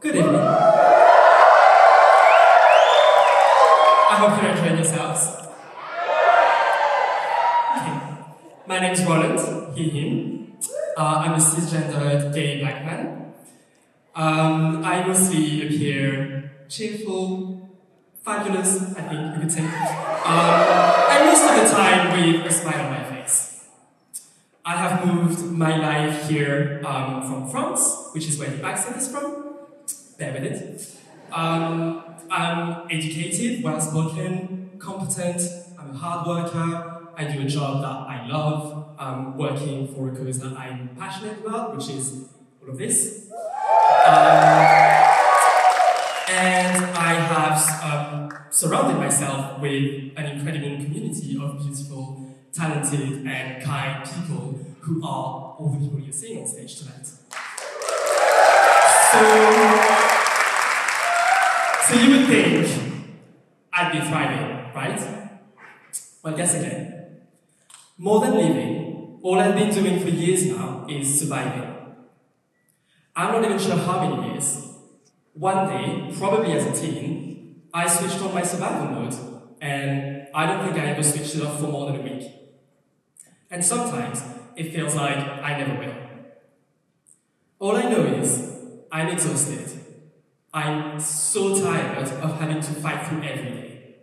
Good evening. I hope you're enjoying yourselves. Okay. My name's Roland, he, him. I'm a cisgendered gay black man. I mostly appear cheerful, fabulous, I think you could say. And most of the time with a smile on my face. I have moved my life here from France, which is where the accent is from. Bear with it. I'm educated, well-spoken, competent, I'm a hard worker, I do a job that I love, I'm working for a cause that I'm passionate about, which is all of this. And I have surrounded myself with an incredible community of beautiful, talented, and kind people who are all the people you're seeing on stage tonight. So you would think I'd be thriving, right? Well, guess again. More than living, all I've been doing for years now is surviving. I'm not even sure how many years. One day, probably as a teen, I switched on my survival mode, and I don't think I ever switched it off for more than a week. And sometimes, it feels like I never will. All I know is, I'm exhausted. I'm so tired of having to fight through every day.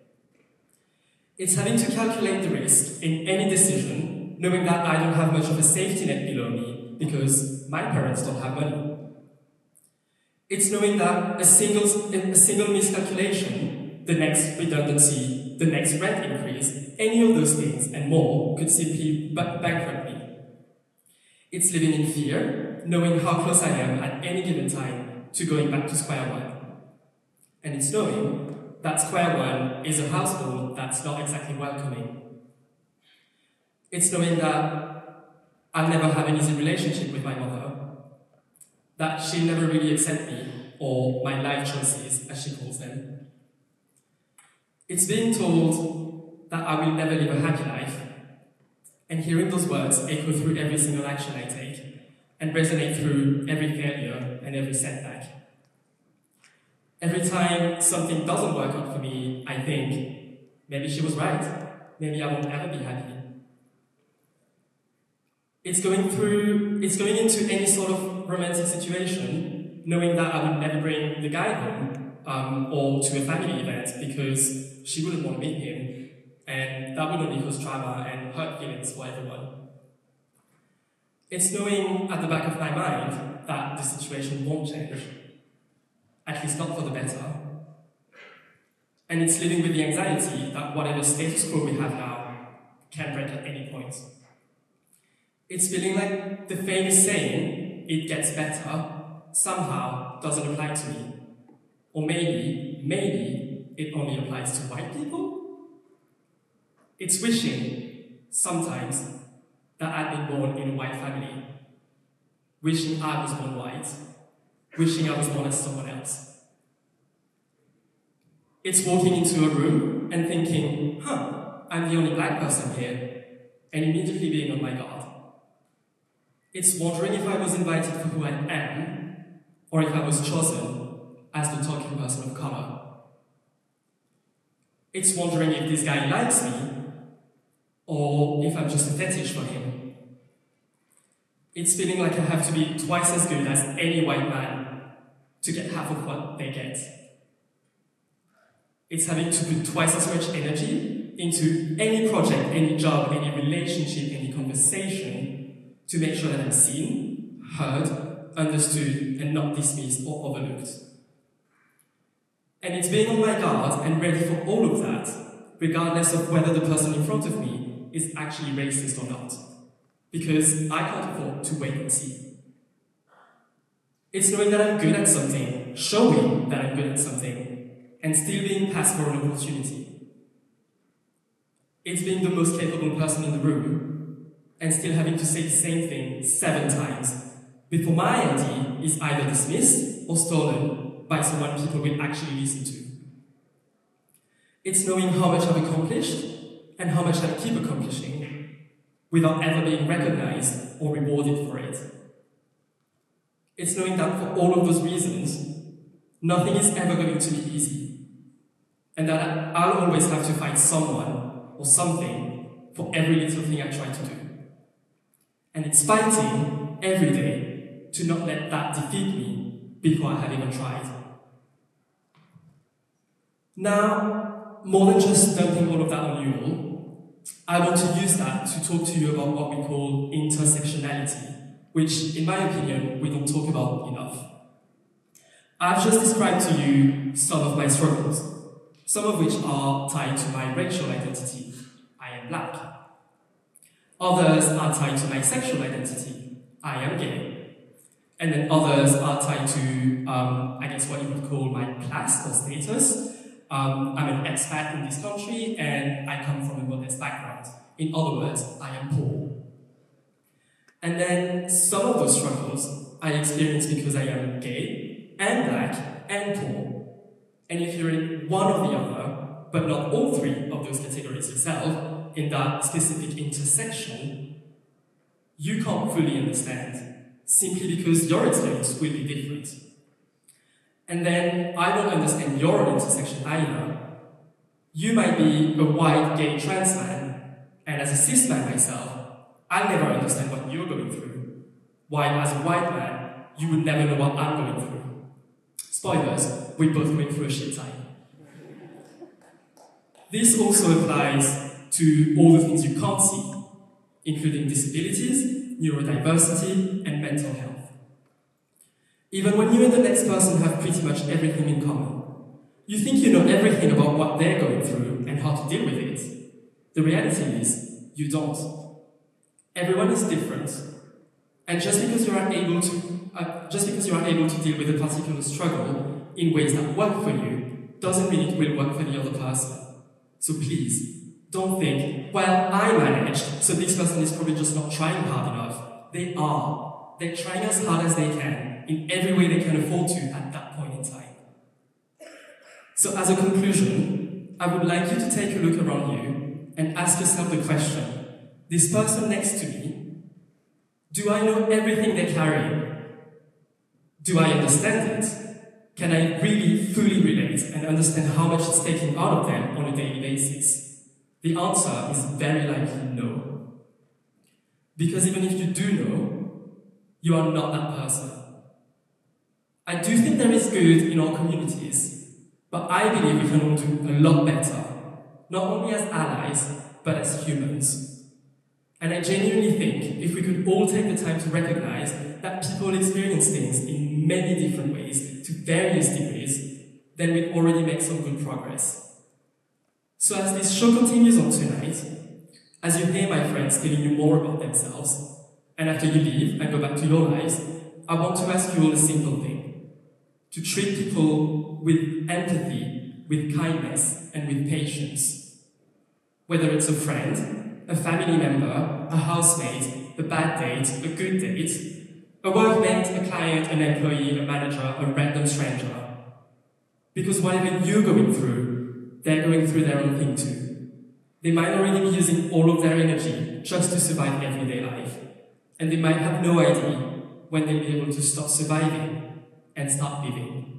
It's having to calculate the risk in any decision, knowing that I don't have much of a safety net below me because my parents don't have money. It's knowing that a single miscalculation, the next redundancy, the next rent increase, any of those things and more could simply bankrupt me. It's living in fear, knowing how close I am at any given time to going back to square one. And it's knowing that square one is a household that's not exactly welcoming. It's knowing that I'll never have an easy relationship with my mother, that she'll never really accept me, or my life choices, as she calls them. It's being told that I will never live a happy life, and hearing those words echo through every single action I take, and resonate through every failure and every setback. Every time something doesn't work out for me, I think, maybe she was right, maybe I won't ever be happy. It's going into any sort of romantic situation, knowing that I would never bring the guy home, or to a family event because she wouldn't want to meet him, and that would only cause drama and hurt feelings for everyone. It's knowing at the back of my mind that the situation won't change, at least not for the better. And it's living with the anxiety that whatever status quo we have now can break at any point. It's feeling like the famous saying, "it gets better," somehow doesn't apply to me. Or maybe it only applies to white people? It's wishing, sometimes, that I'd been born in a white family. Wishing I was born white. Wishing I was born as someone else. It's walking into a room and thinking, I'm the only black person here, and immediately being on my guard. It's wondering if I was invited for who I am, or if I was chosen as the talking person of color. It's wondering if this guy likes me, or if I'm just a fetish for him. It's feeling like I have to be twice as good as any white man to get half of what they get. It's having to put twice as much energy into any project, any job, any relationship, any conversation to make sure that I'm seen, heard, understood, and not dismissed or overlooked. And it's being on my guard and ready for all of that, regardless of whether the person in front of me is actually racist or not, because I can't afford to wait and see. It's knowing that I'm good at something, showing that I'm good at something, and still being passed for an opportunity. It's being the most capable person in the room, and still having to say the same thing 7 times, before my idea is either dismissed or stolen by someone people will actually listen to. It's knowing how much I've accomplished, and how much I keep accomplishing, without ever being recognized or rewarded for it. It's knowing that for all of those reasons, Nothing is ever going to be easy, and that I'll always have to fight someone or something for every little thing I try to do. And it's fighting every day to not let that defeat me before I have even tried. Now, more than just dumping all of that on you all, I want to use that to talk to you about what we call intersectionality, which, in my opinion, we don't talk about enough. I've just described to you some of my struggles, some of which are tied to my racial identity. I am black. Others are tied to my sexual identity. I am gay. And then others are tied to, I guess what you would call my class or status. I'm an expat in this country and I come from a modest background. In other words, I am poor. And then some of those struggles I experience because I am gay and black and poor. And if you're in one or the other, but not all three of those categories yourself, in that specific intersection, you can't fully understand, simply because your experience will be different. And then I don't understand your intersection either. You might be a white gay trans man, and as a cis man myself, I'll never understand what you're going through. While as a white man, you would never know what I'm going through. Spoilers, we're both going through a shit time. This also applies to all the things you can't see, including disabilities, neurodiversity, and mental health. Even when you and the next person have pretty much everything in common, you think you know everything about what they're going through and how to deal with it. The reality is, you don't. Everyone is different, and just because you are able to deal with a particular struggle in ways that work for you, doesn't mean it will work for the other person. So please, don't think, well, I managed, so this person is probably just not trying hard enough. They are. They're trying as hard as they can, in every way they can afford to at that point in time. So as a conclusion, I would like you to take a look around you and ask yourself the question, this person next to me, do I know everything they're carrying? Do I understand it? Can I really fully relate and understand how much it's taking out of them on a daily basis? The answer is very likely no. Because even if you do know, you are not that person. I do think there is good in our communities, but I believe we can all do a lot better, not only as allies, but as humans. And I genuinely think if we could all take the time to recognize that people experience things in many different ways, to various degrees, then we'd already make some good progress. So as this show continues on tonight, as you hear my friends telling you more about themselves, and after you leave and go back to your lives, I want to ask you all a simple thing. To treat people with empathy, with kindness, and with patience. Whether it's a friend, a family member, a housemate, a bad date, a good date, a workmate, a client, an employee, a manager, a random stranger. Because whatever you're going through, they're going through their own thing too. They might already be using all of their energy just to survive everyday life. And they might have no idea when they'll be able to stop surviving and start living.